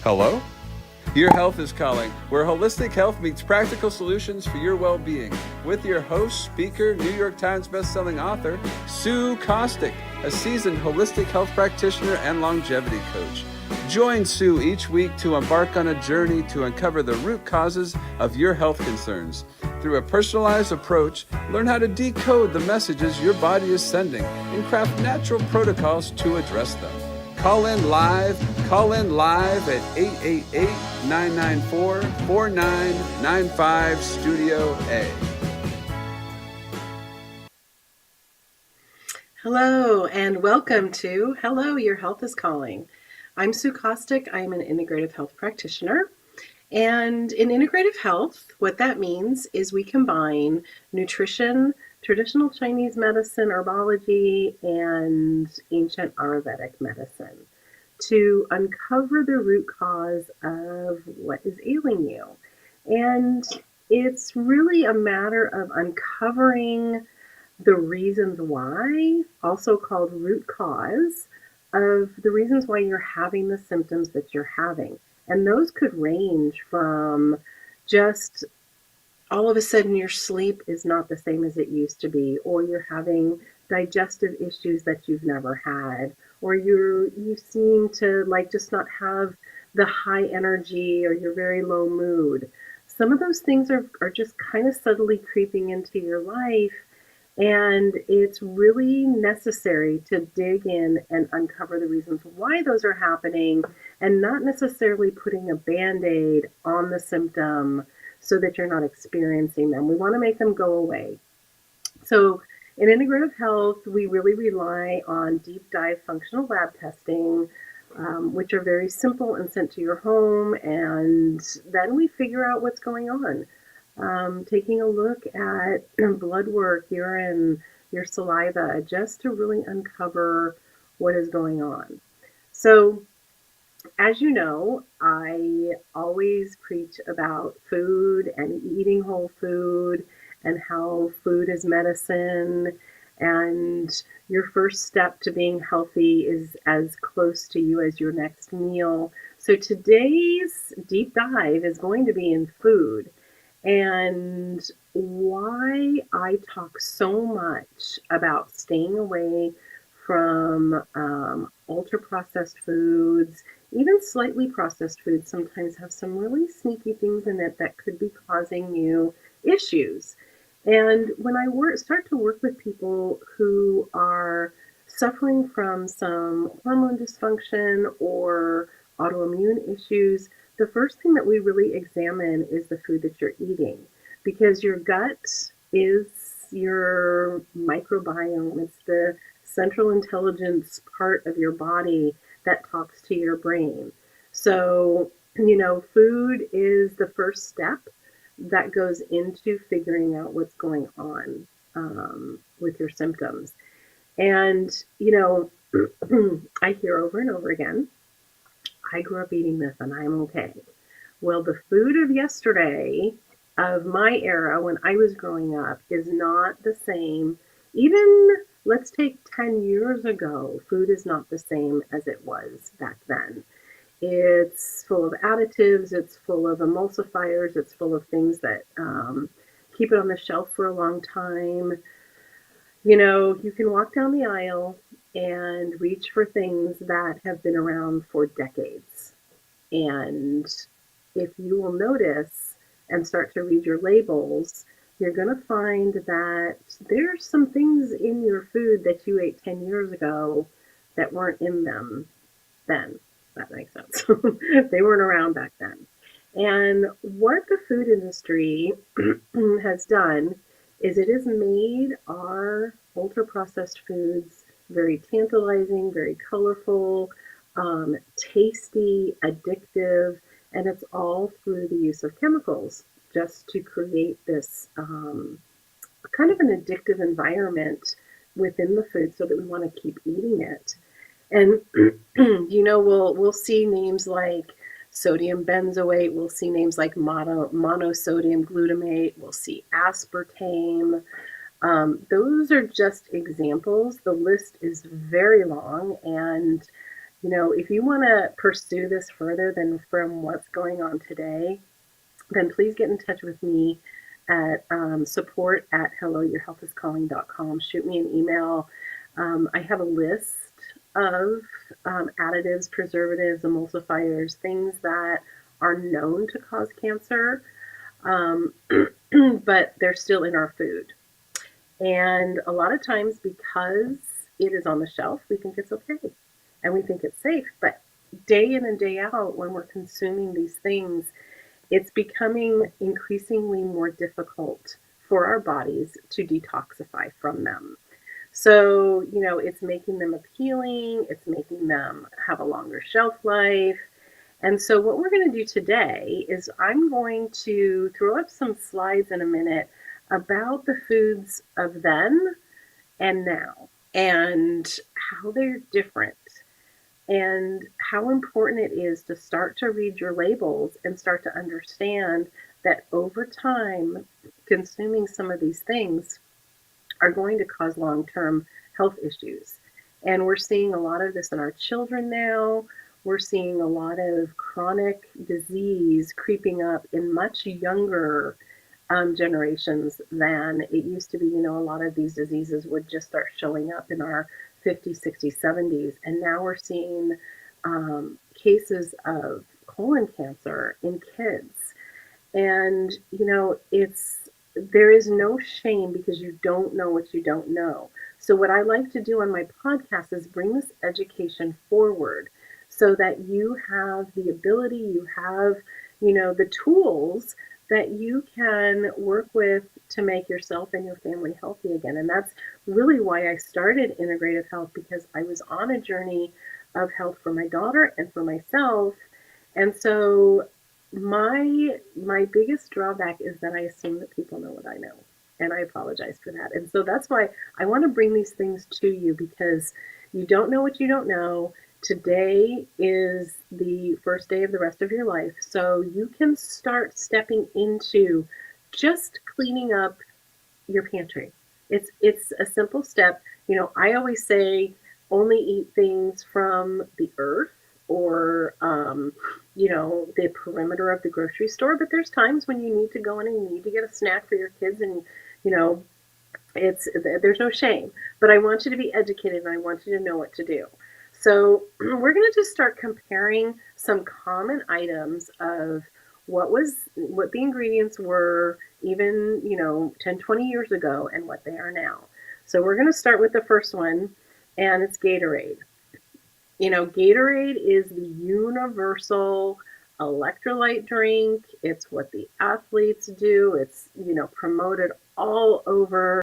Hello? Your Health is Calling, where holistic health meets practical solutions for your well-being. With your host, speaker, New York Times bestselling author, Sue Kostyk, a seasoned holistic health practitioner and longevity coach. Join Sue each week to embark on a journey to uncover the root causes of your health concerns. Through a personalized approach, learn how to decode the messages your body is sending and craft natural protocols to address them. Call in live at 888-994-4995 Studio A. Hello and welcome to Hello, Your Health is Calling. I'm Sue Kostyk. I'm an integrative health practitioner. And in integrative health, what that means is we combine nutrition, traditional Chinese medicine, herbology, and ancient Ayurvedic medicine to uncover the root cause of what is ailing you. And it's really a matter of uncovering the reasons why, also called root cause, of the reasons why you're having the symptoms that you're having. And those could range from just all of a sudden your sleep is not the same as it used to be, or you're having digestive issues that you've never had, or you seem to just not have the high energy, or you're very low mood. Some of those things are just kind of subtly creeping into your life. And it's really necessary to dig in and uncover the reasons why those are happening and not necessarily putting a Band-Aid on the symptom so that you're not experiencing them. We want to make them go away. So in integrative health, we really rely on deep dive functional lab testing, which are very simple and sent to your home. And then we figure out what's going on. Taking a look at blood work, urine, your saliva, just to really uncover what is going on. So, as you know, I always preach about food and eating whole food and how food is medicine. And your first step to being healthy is as close to you as your next meal. So today's deep dive is going to be in food. And why I talk so much about staying away from ultra-processed foods, even slightly processed foods sometimes have some really sneaky things in it that could be causing you issues. And when I start to work with people who are suffering from some hormone dysfunction or autoimmune issues, the first thing that we really examine is the food that you're eating, because your gut is your microbiome. It's the central intelligence part of your body that talks to your brain. So, food is the first step that goes into figuring out what's going on with your symptoms. And, I hear over and over again, I grew up eating this and I'm okay. Well, the food of yesterday, of my era when I was growing up, is not the same. Even, let's take 10 years ago, food is not the same as it was back then. It's full of additives, it's full of emulsifiers, it's full of things that keep it on the shelf for a long time. You can walk down the aisle and reach for things that have been around for decades. And if you will notice and start to read your labels, you're going to find that there's some things in your food that you ate 10 years ago that weren't in them then. That makes sense. They weren't around back then. And what the food industry has done is it has made our ultra-processed foods very tantalizing, very colorful, tasty, addictive, and it's all through the use of chemicals just to create this kind of an addictive environment within the food so that we want to keep eating it. And, we'll see names like sodium benzoate, we'll see names like monosodium glutamate, we'll see aspartame. Those are just examples. The list is very long, and If you want to pursue this further than from what's going on today, then please get in touch with me at support@helloyourhealthiscalling.com. Shoot me an email. I have a list of additives, preservatives, emulsifiers, things that are known to cause cancer, um, but they're still in our food. And a lot of times, because it is on the shelf, we think it's okay and we think it's safe. But day in and day out, when we're consuming these things, it's becoming increasingly more difficult for our bodies to detoxify from them. So, it's making them appealing, it's making them have a longer shelf life. And so, what we're going to do today is I'm going to throw up some slides in a minute about the foods of then and now and how they're different and how important it is to start to read your labels and start to understand that over time, consuming some of these things are going to cause long term health issues. And we're seeing a lot of this in our children now. We're seeing a lot of chronic disease creeping up in much younger generations than it used to be. A lot of these diseases would just start showing up in our 50s, 60s, 70s. And now we're seeing cases of colon cancer in kids. And, there is no shame because you don't know what you don't know. So, what I like to do on my podcast is bring this education forward so that you have the ability, you have, the tools that you can work with to make yourself and your family healthy again. And that's really why I started integrative health, because I was on a journey of health for my daughter and for myself. And so my biggest drawback is that I assume that people know what I know, and I apologize for that. And so that's why I want to bring these things to you, because you don't know what you don't know. Today is the first day of the rest of your life, so you can start stepping into just cleaning up your pantry. It's a simple step. I always say only eat things from the earth or the perimeter of the grocery store. But there's times when you need to go in and you need to get a snack for your kids, and you know there's no shame. But I want you to be educated, and I want you to know what to do. So we're going to just start comparing some common items of what the ingredients were even 10, 20 years ago and what they are now. So we're going to start with the first one, and it's Gatorade. Gatorade is the universal electrolyte drink. It's what the athletes do. It's promoted all over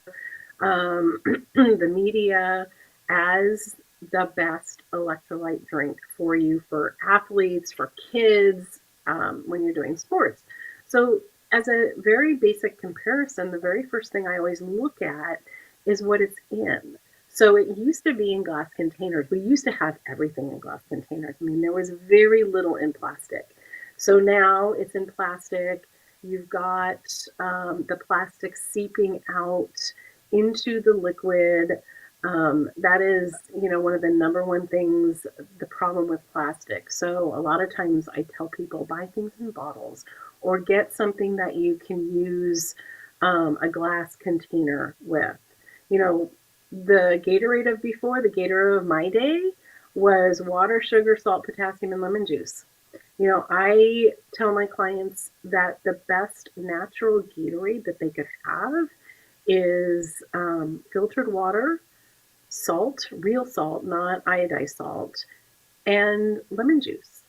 the media as the best electrolyte drink for you, for athletes, for kids, when you're doing sports. So, as a very basic comparison, the very first thing I always look at is what it's in. So it used to be in glass containers. We used to have everything in glass containers. I mean, there was very little in plastic. So now it's in plastic. You've got the plastic seeping out into the liquid. That is, one of the number one things, the problem with plastic. So a lot of times I tell people, buy things in bottles or get something that you can use a glass container with. The Gatorade of before, the Gatorade of my day was water, sugar, salt, potassium, and lemon juice. I tell my clients that the best natural Gatorade that they could have is filtered water, salt, real salt, not iodized salt, and lemon juice.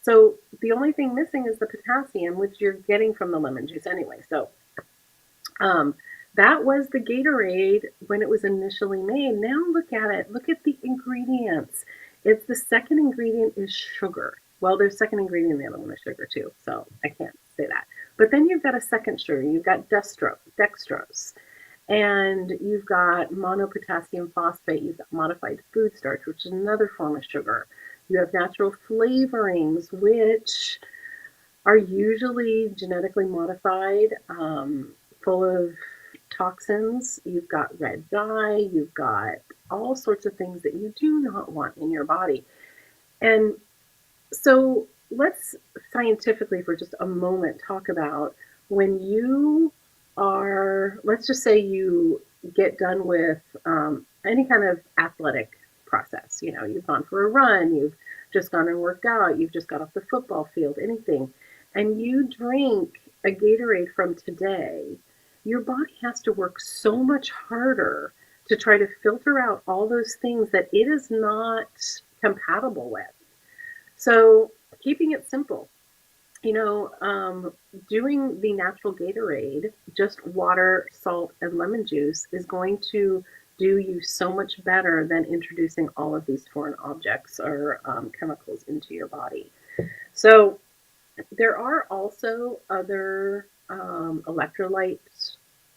So the only thing missing is the potassium, which you're getting from the lemon juice anyway. So that was the Gatorade when it was initially made. Now look at it. Look at the ingredients. It's the second ingredient is sugar. Well, there's second ingredient in the other one is sugar too, so I can't say that. But then you've got a second sugar. You've got dextrose. And you've got monopotassium phosphate. You've got modified food starch, which is another form of sugar. You have natural flavorings, which are usually genetically modified, full of toxins. You've got red dye. You've got all sorts of things that you do not want in your body. And so let's scientifically for just a moment talk about when you are, let's just say you get done with any kind of athletic process. You know, you've gone for a run, you've just gone and worked out, you've just got off the football field, anything, and you drink a Gatorade from today, your body has to work so much harder to try to filter out all those things that it is not compatible with. So keeping it simple, you know, doing the natural Gatorade, just water, salt, and lemon juice is going to do you so much better than introducing all of these foreign objects or chemicals into your body. So there are also other electrolyte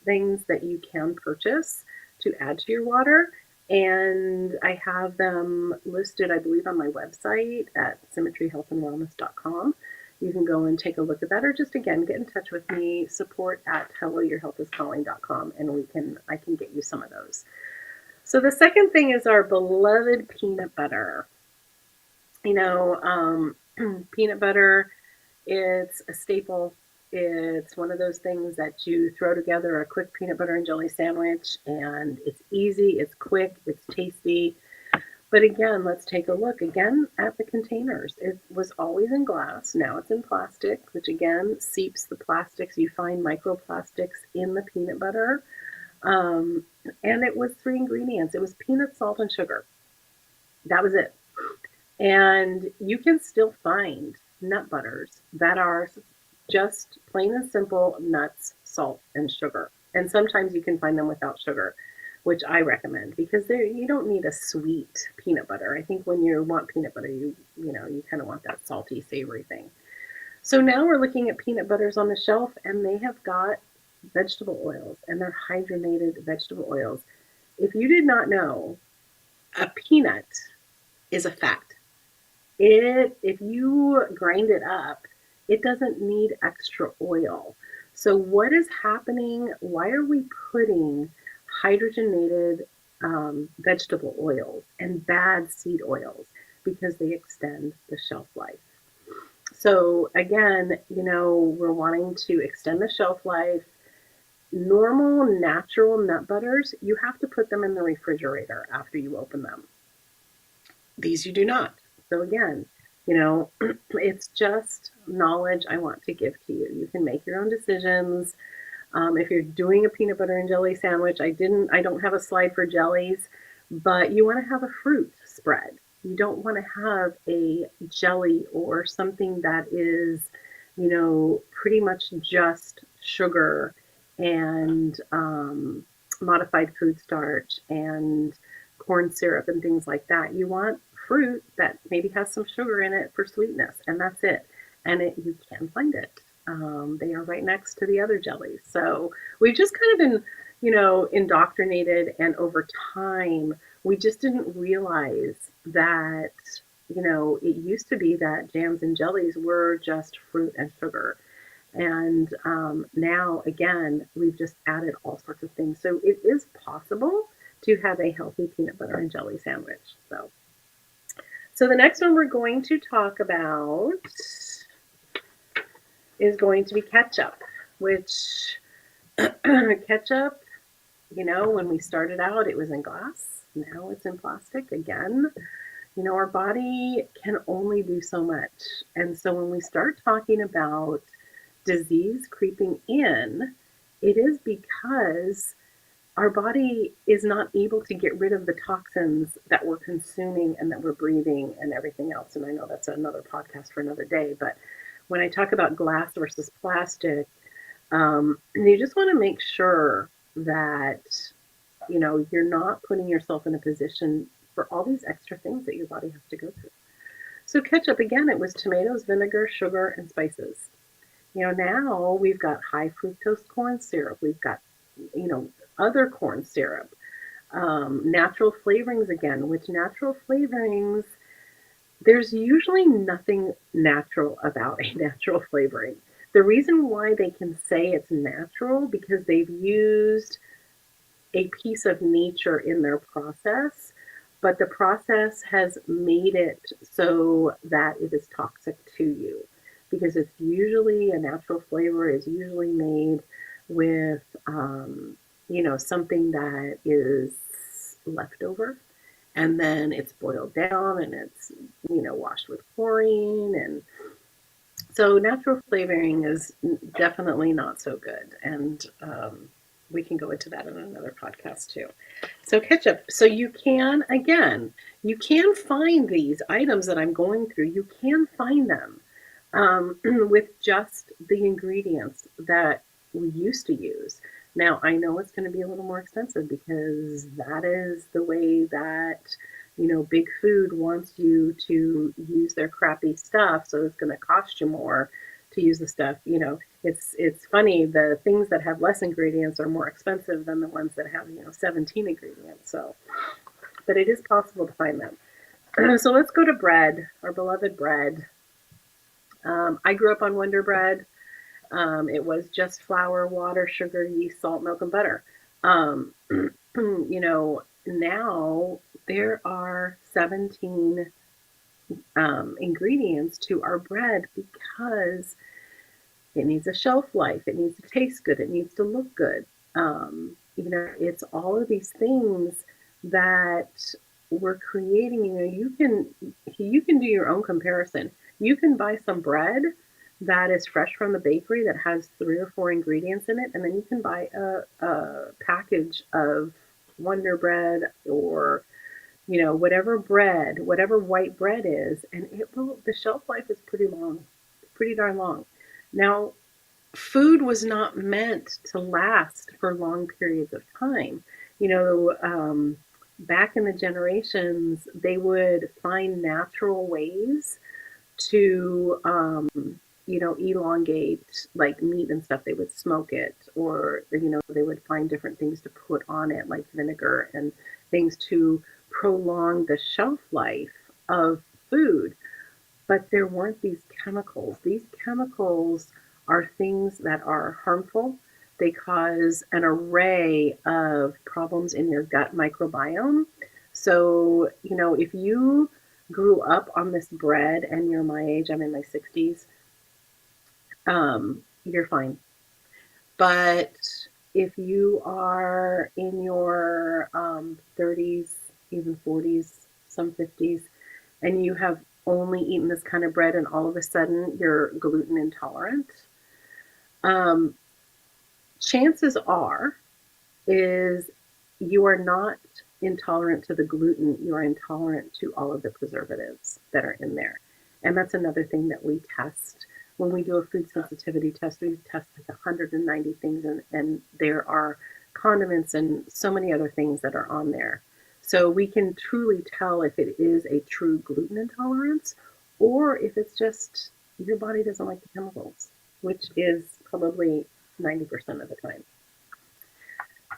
things that you can purchase to add to your water. And I have them listed, I believe, on my website at symmetryhealthandwellness.com. You can go and take a look at that, or just again get in touch with me, support at helloyourhealthiscalling.com, and I can get you some of those. So the second thing is our beloved peanut butter. You know, peanut butter, it's a staple. It's one of those things that you throw together a quick peanut butter and jelly sandwich, and it's easy, it's quick, it's tasty. But again, let's take a look again at the containers. It was always in glass. Now it's in plastic, which again seeps the plastics. You find microplastics in the peanut butter. Um, and it was three ingredients. It was peanut, salt, and sugar. That was it. And you can still find nut butters that are just plain and simple nuts, salt, and sugar. And sometimes you can find them without sugar, which I recommend because you don't need a sweet peanut butter. I think when you want peanut butter, you kind of want that salty, savory thing. So now we're looking at peanut butters on the shelf, and they have got vegetable oils, and they're hydrogenated vegetable oils. If you did not know, a peanut is a fat. If you grind it up, it doesn't need extra oil. So what is happening? Why are we putting hydrogenated vegetable oils and bad seed oils? Because they extend the shelf life. So again, we're wanting to extend the shelf life. Normal natural nut butters, you have to put them in the refrigerator after you open them. These you do not. So again, it's just knowledge I want to give to you. You can make your own decisions. If you're doing a peanut butter and jelly sandwich, I don't have a slide for jellies, but you want to have a fruit spread. You don't want to have a jelly or something that is, pretty much just sugar and modified food starch and corn syrup and things like that. You want fruit that maybe has some sugar in it for sweetness, and that's it. And you can find it. They are right next to the other jellies. So we've just kind of been, indoctrinated, and over time, we just didn't realize that, it used to be that jams and jellies were just fruit and sugar. And now, again, we've just added all sorts of things. So it is possible to have a healthy peanut butter and jelly sandwich. So the next one we're going to talk about is going to be ketchup, which ketchup, when we started out, it was in glass. Now it's in plastic again. Our body can only do so much. And so when we start talking about disease creeping in, it is because our body is not able to get rid of the toxins that we're consuming and that we're breathing and everything else. And I know that's another podcast for another day, but when I talk about glass versus plastic, you just want to make sure that, you're not putting yourself in a position for all these extra things that your body has to go through. So ketchup, again, it was tomatoes, vinegar, sugar, and spices. Now we've got high fructose corn syrup. We've got, other corn syrup, natural flavorings again, which natural flavorings, there's usually nothing natural about a natural flavoring. The reason why they can say it's natural because they've used a piece of nature in their process. but the process has made it so that it is toxic to you because it's usually a natural flavor is usually made with something that is leftover, and then it's boiled down and it's washed with chlorine, and so natural flavoring is definitely not so good, and we can go into that in another podcast too. So ketchup. So you can find these items that I'm going through. You can find them with just the ingredients that we used to use. Now, I know it's going to be a little more expensive because that is the way that, Big Food wants you to use their crappy stuff. So it's going to cost you more to use the stuff. It's funny. The things that have less ingredients are more expensive than the ones that have, 17 ingredients. So, but it is possible to find them. So let's go to bread, our beloved bread. I grew up on Wonder Bread. It was just flour, water, sugar, yeast, salt, milk, and butter. Um, now there are 17 ingredients to our bread because it needs a shelf life. It needs to taste good. It needs to look good. It's all of these things that we're creating. You can do your own comparison. You can buy some bread that is fresh from the bakery that has 3 or 4 ingredients in it, and then you can buy a package of Wonder Bread or whatever white bread is, and the shelf life is pretty long, pretty darn long. Now, food was not meant to last for long periods of time. Back in the generations, they would find natural ways to, elongate like meat and stuff. They would smoke it, or, they would find different things to put on it, like vinegar and things to prolong the shelf life of food. But there weren't these chemicals. These chemicals are things that are harmful. They cause an array of problems in your gut microbiome. So, if you grew up on this bread and you're my age, I'm in my 60s, you're fine. But if you are in your 30s, even 40s, some 50s, and you have only eaten this kind of bread and all of a sudden you're gluten intolerant, um, chances are is you are not intolerant to the gluten, you are intolerant to all of the preservatives that are in there. And that's another thing that we test. When we do a food sensitivity test, we test like 190 things, and there are condiments and so many other things that are on there. So we can truly tell if it is a true gluten intolerance or if it's just your body doesn't like the chemicals, which is probably 90% of the time.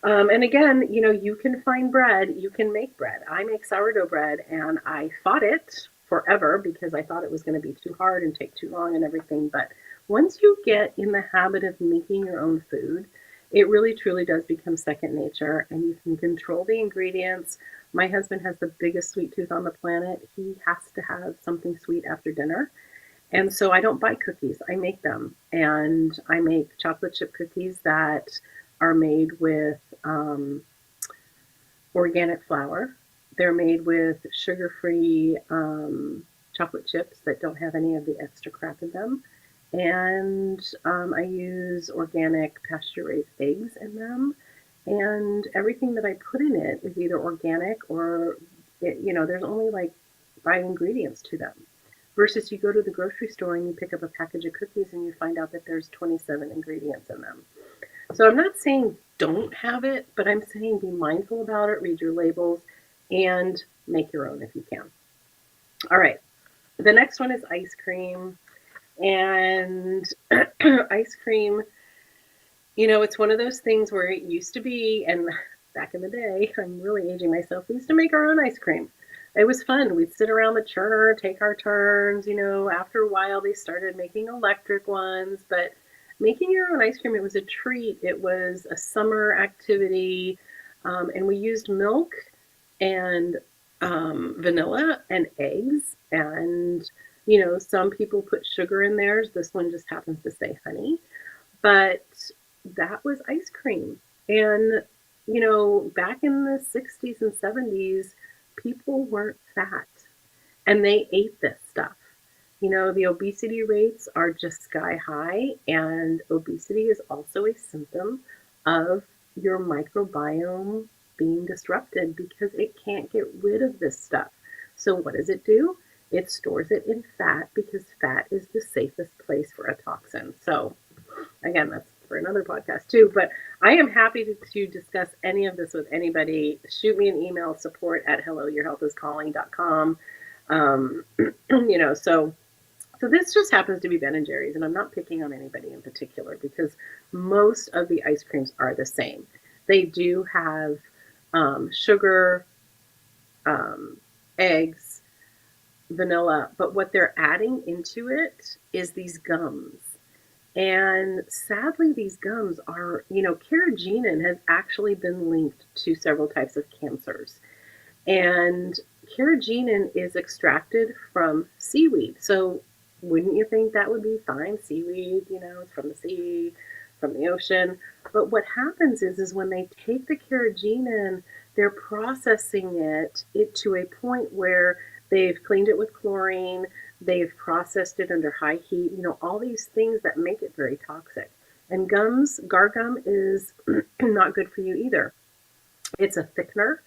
And again, you can find bread, you can make bread. I make sourdough bread, and I fought it forever because I thought it was going to be too hard and take too long and everything. But once you get in the habit of making your own food, it really truly does become second nature, and you can control the ingredients. My husband has the biggest sweet tooth on the planet. He has to have something sweet after dinner. And so I don't buy cookies, I make them. And I make chocolate chip cookies that are made with organic flour. They're made with sugar-free chocolate chips that don't have any of the extra crap in them. And I use organic pasture-raised eggs in them. And everything that I put in it is either organic or, there's only like 5 ingredients to them. Versus you go to the grocery store and you pick up a package of cookies and you find out that there's 27 ingredients in them. So I'm not saying don't have it, but I'm saying be mindful about it, read your labels, and make your own if you can. All right. The next one is ice cream. And ice cream, it's one of those things where it used to be, and back in the day, I'm really aging myself, we used to make our own ice cream. It was fun. We'd sit around the churner, take our turns. After a while, they started making electric ones, but making your own ice cream, it was a treat. It was a summer activity, and we used milk and vanilla and eggs. And, you know, some people put sugar in theirs. This one just happens to say honey. But that was ice cream. And, you know, back in the 60s and 70s, people weren't fat and they ate this stuff. You know, the obesity rates are just sky high, and obesity is also a symptom of your microbiome being disrupted because it can't get rid of this stuff. So, what does it do? It stores it in fat because fat is the safest place for a toxin. So, again, that's for another podcast too. But I am happy to discuss any of this with anybody. Shoot me an email, support at helloyourhealthiscalling.com. You know, so this just happens to be Ben and Jerry's, and I'm not picking on anybody in particular because most of the ice creams are the same. They do have sugar, um, eggs, vanilla, but what they're adding into it is these gums. And sadly, these gums are, you know, carrageenan has actually been linked to several types of cancers. And carrageenan is extracted from seaweed. So wouldn't you think that would be fine? Seaweed, you know, it's from the sea, from the ocean. But what happens is when they take the carrageenan, they're processing it to a point where they've cleaned it with chlorine, they've processed it under high heat, you know, all these things that make it very toxic. And gar gum is not good for you either. It's a thickener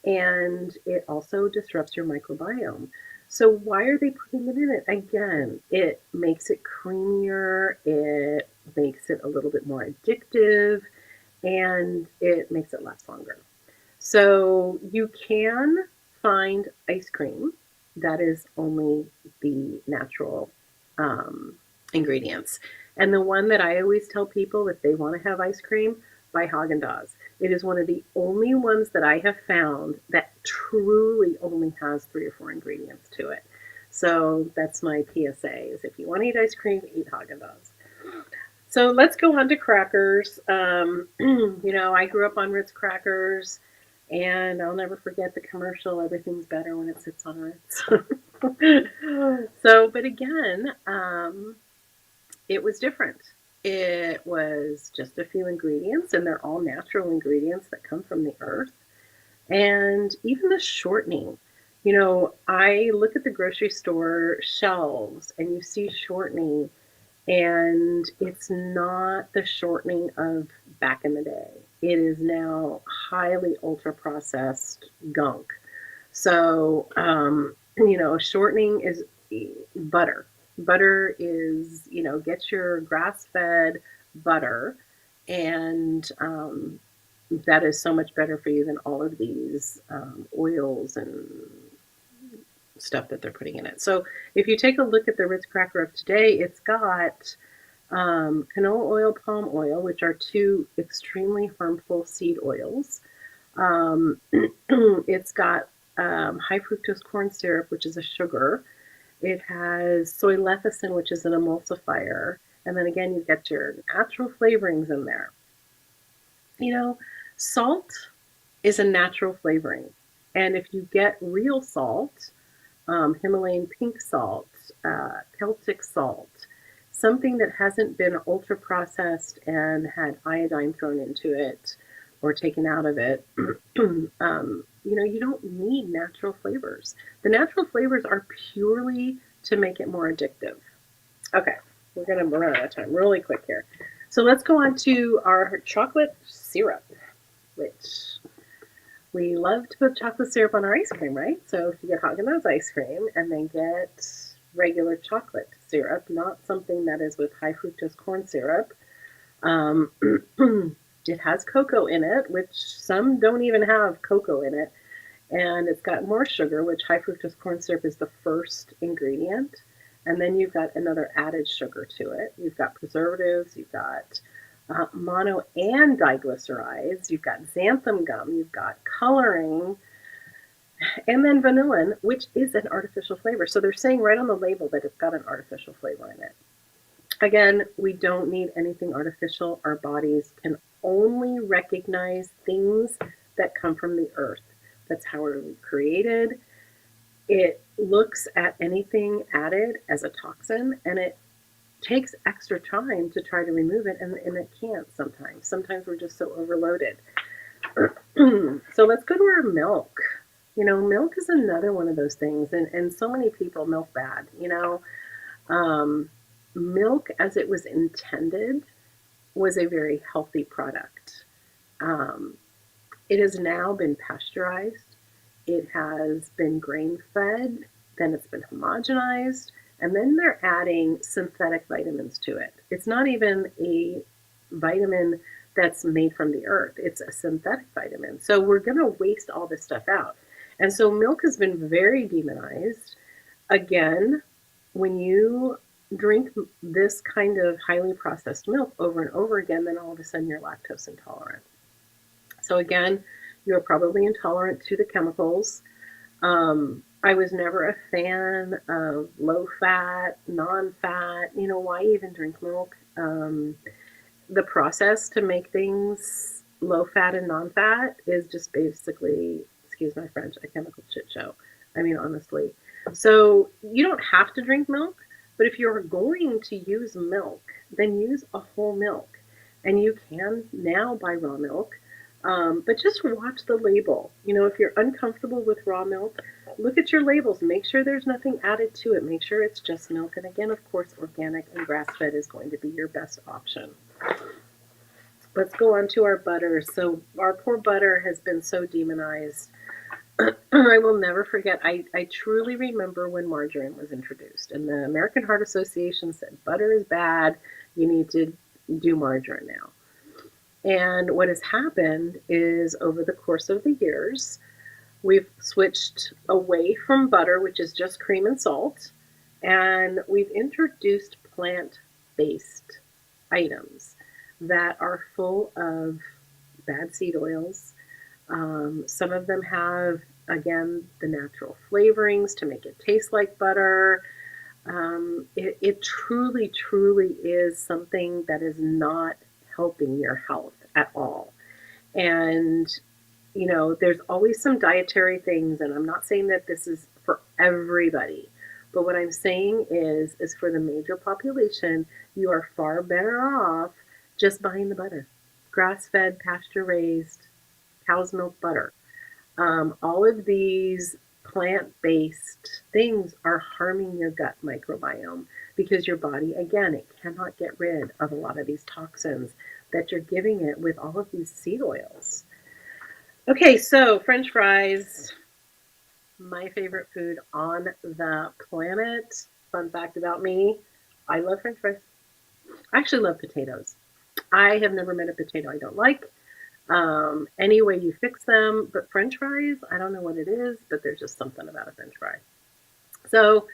and it also disrupts your microbiome. So why are they putting it in it? Again, it makes it creamier, it makes it a little bit more addictive, and it makes it last longer. So you can find ice cream that is only the natural um, ingredients. And the one that I always tell people if they want to have ice cream, buy Haagen-Dazs. It is one of the only ones that I have found that truly only has 3 or 4 ingredients to it. So that's my PSA: is if you want to eat ice cream, eat Haagen-Dazs. So let's go on to crackers. You know, I grew up on Ritz crackers, and I'll never forget the commercial. Everything's better when it sits on Ritz. So, but again, it was different. It was just a few ingredients, and they're all natural ingredients that come from the earth. And even the shortening. You know, I look at the grocery store shelves and you see shortening, and it's not the shortening of back in the day. It is now highly ultra processed gunk. So, you know, shortening is butter. Butter is, you know, get your grass fed butter, and that is so much better for you than all of these oils and stuff that they're putting in it. So if you take a look at the Ritz cracker of today, it's got canola oil, palm oil, which are 2 extremely harmful seed oils. It's got high fructose corn syrup, which is a sugar. It has soy lecithin, which is an emulsifier. And then again, you've got your natural flavorings in there. You know, salt is a natural flavoring. And if you get real salt, Himalayan pink salt, Celtic salt, something that hasn't been ultra processed and had iodine thrown into it or taken out of it, you know, you don't need natural flavors. The natural flavors are purely to make it more addictive. Okay, we're going to run out of time really quick here. So let's go on to our chocolate syrup, which we love to put chocolate syrup on our ice cream, right? So if you get Haagen-Dazs ice cream and then get regular chocolate syrup, not something that is with high fructose corn syrup, it has cocoa in it, which some don't even have cocoa in it. And it's got more sugar, which high fructose corn syrup is the first ingredient. And then you've got another added sugar to it. You've got preservatives, you've got mono and diglycerides, you've got xanthan gum, you've got coloring, and then vanillin, which is an artificial flavor. So they're saying right on the label that it's got an artificial flavor in it. Again, we don't need anything artificial. Our bodies can only recognize things that come from the earth. That's how we're created. It looks at anything added as a toxin, and it takes extra time to try to remove it, and it can't sometimes. Sometimes we're just so overloaded. So let's go to our milk. Milk is another one of those things, and so many people milk bad. Um, Milk, as it was intended, was a very healthy product. Um, it has now been pasteurized, it has been grain fed, then it's been homogenized, and then they're adding synthetic vitamins to it. It's not even a vitamin that's made from the earth, it's a synthetic vitamin. So we're going to waste all this stuff out. And so milk has been very demonized. Again, when you drink this kind of highly processed milk over and over again, then all of a sudden you're lactose intolerant. So again, you're probably intolerant to the chemicals. I was never a fan of low fat, non fat. Why even drink milk? The process to make things low fat and non fat is just basically, excuse my French, a chemical shit show. I mean, honestly. So you don't have to drink milk, but if you're going to use milk, then use a whole milk. And you can now buy raw milk, but just watch the label. If you're uncomfortable with raw milk, look at your labels. Make sure there's nothing added to it. Make sure it's just milk. And again, of course, organic and grass-fed is going to be your best option. Let's go on to our butter. So our poor butter has been so demonized. I will never forget. I truly remember when margarine was introduced, and the American Heart Association said butter is bad. You need to do margarine now. And what has happened is over the course of the years, we've switched away from butter, which is just cream and salt, and we've introduced plant-based items that are full of bad seed oils. Some of them have, again, the natural flavorings to make it taste like butter. It truly, truly is something that is not helping your health at all. And, there's always some dietary things, and I'm not saying that this is for everybody, but what I'm saying is for the major population, you are far better off just buying the butter. Grass-fed, pasture-raised, cow's milk butter. All of these plant-based things are harming your gut microbiome because your body, again, it cannot get rid of a lot of these toxins that you're giving it with all of these seed oils. Okay, so French fries, my favorite food on the planet. Fun fact about me, I love French fries. I actually love potatoes. I have never met a potato I don't like. Any way you fix them, but French fries, I don't know what it is, but there's just something about a French fry. So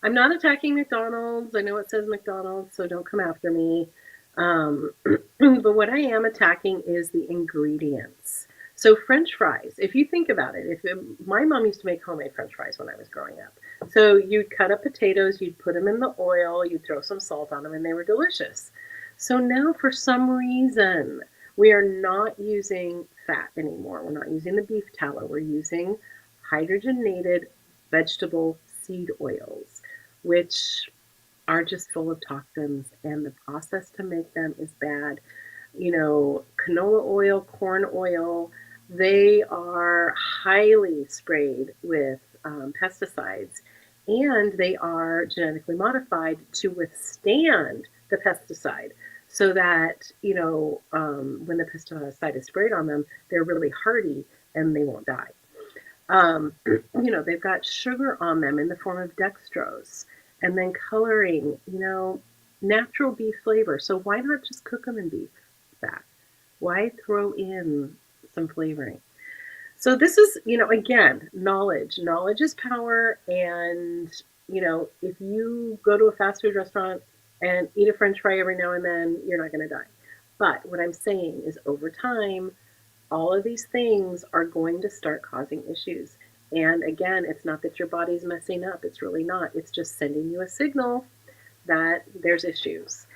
I'm not attacking McDonald's. I know it says McDonald's, so don't come after me. But what I am attacking is the ingredients. So French fries, if you think about it, my mom used to make homemade French fries when I was growing up. So you'd cut up potatoes, you'd put them in the oil, you'd throw some salt on them, and they were delicious. So now for some reason, we are not using fat anymore. We're not using the beef tallow. We're using hydrogenated vegetable seed oils, which are just full of toxins, and the process to make them is bad. Canola oil, corn oil, they are highly sprayed with pesticides, and they are genetically modified to withstand the pesticide so that, when the pesticide is sprayed on them, they're really hardy and they won't die. They've got sugar on them in the form of dextrose, and then coloring, natural beef flavor. So why not just cook them in beef fat? Why throw in some flavoring? So this is, again, knowledge. Knowledge is power. And, if you go to a fast food restaurant and eat a French fry every now and then, you're not going to die. But what I'm saying is over time, all of these things are going to start causing issues. And again, it's not that your body's messing up. It's really not. It's just sending you a signal that there's issues.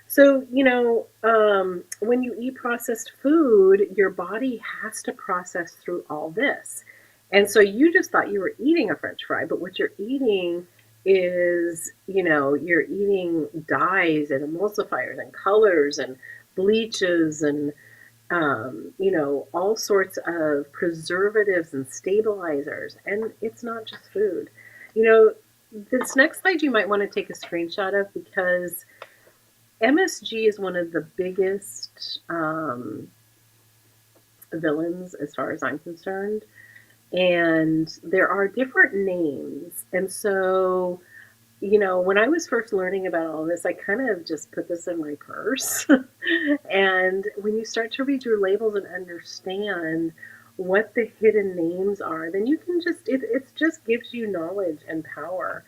So, when you eat processed food, your body has to process through all this. And so you just thought you were eating a French fry, but what you're eating is, you're eating dyes and emulsifiers and colors and bleaches and, all sorts of preservatives and stabilizers. And it's not just food. This next slide you might want to take a screenshot of, because MSG is one of the biggest villains as far as I'm concerned. And there are different names. And so, when I was first learning about all this, I kind of just put this in my purse. And when you start to read your labels and understand what the hidden names are, then you can it just gives you knowledge and power.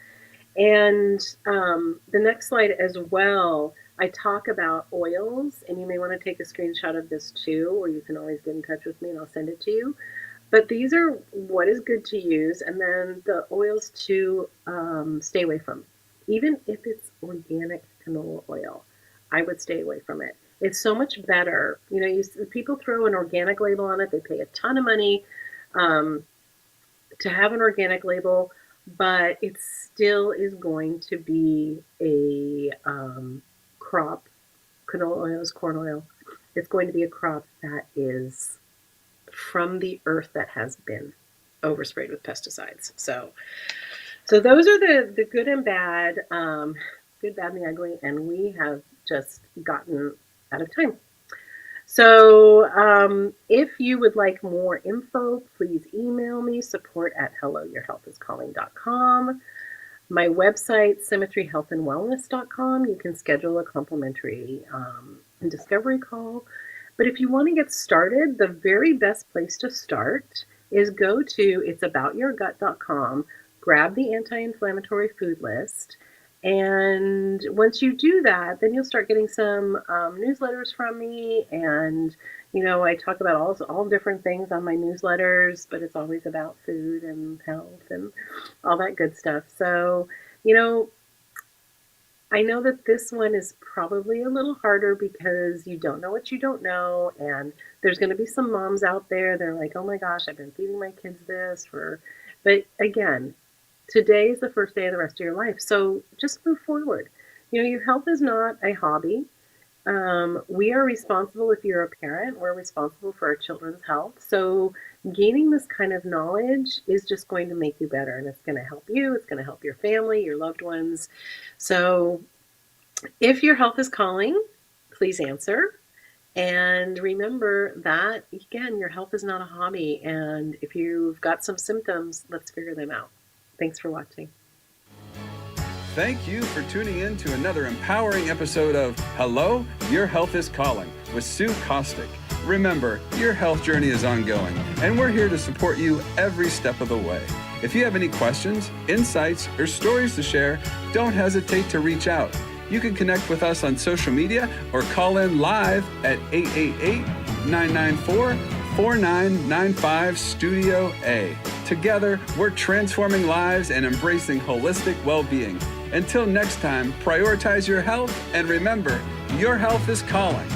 And the next slide as well, I talk about oils, and you may want to take a screenshot of this too, or you can always get in touch with me and I'll send it to you. But these are what is good to use, and then the oils to stay away from. Even if it's organic canola oil, I would stay away from it. It's so much better. People throw an organic label on it. They pay a ton of money to have an organic label, but it still is going to be a crop. Canola oil is corn oil. It's going to be a crop that is from the earth that has been oversprayed with pesticides. So those are the good and bad, good, bad, and the ugly, and we have just gotten out of time. So if you would like more info, please email me, support@helloyourhealthiscalling.com. My website, symmetryhealthandwellness.com. You can schedule a complimentary discovery call. But if you want to get started, the very best place to start is go to it'saboutyourgut.com, grab the anti-inflammatory food list, and once you do that, then you'll start getting some newsletters from me. And I talk about all different things on my newsletters, but it's always about food and health and all that good stuff. So I know that this one is probably a little harder because you don't know what you don't know, and there's going to be some moms out there, they're like, oh my gosh, I've been feeding my kids this but again, today is the first day of the rest of your life, so just move forward. Your health is not a hobby. We are responsible, if you're a parent, we're responsible for our children's health, so gaining this kind of knowledge is just going to make you better, and it's going to help you, it's going to help your family, your loved ones. So if your health is calling, please answer. And remember that, again, your health is not a hobby. And if you've got some symptoms, let's figure them out. Thanks for watching. Thank you for tuning in to another empowering episode of Hello, Your Health is Calling with Sue Kostyk. Remember, your health journey is ongoing, and we're here to support you every step of the way. If you have any questions, insights, or stories to share, don't hesitate to reach out. You can connect with us on social media or call in live at 888-994-4995 Studio A. Together, we're transforming lives and embracing holistic well-being. Until next time, prioritize your health, and remember, your health is calling.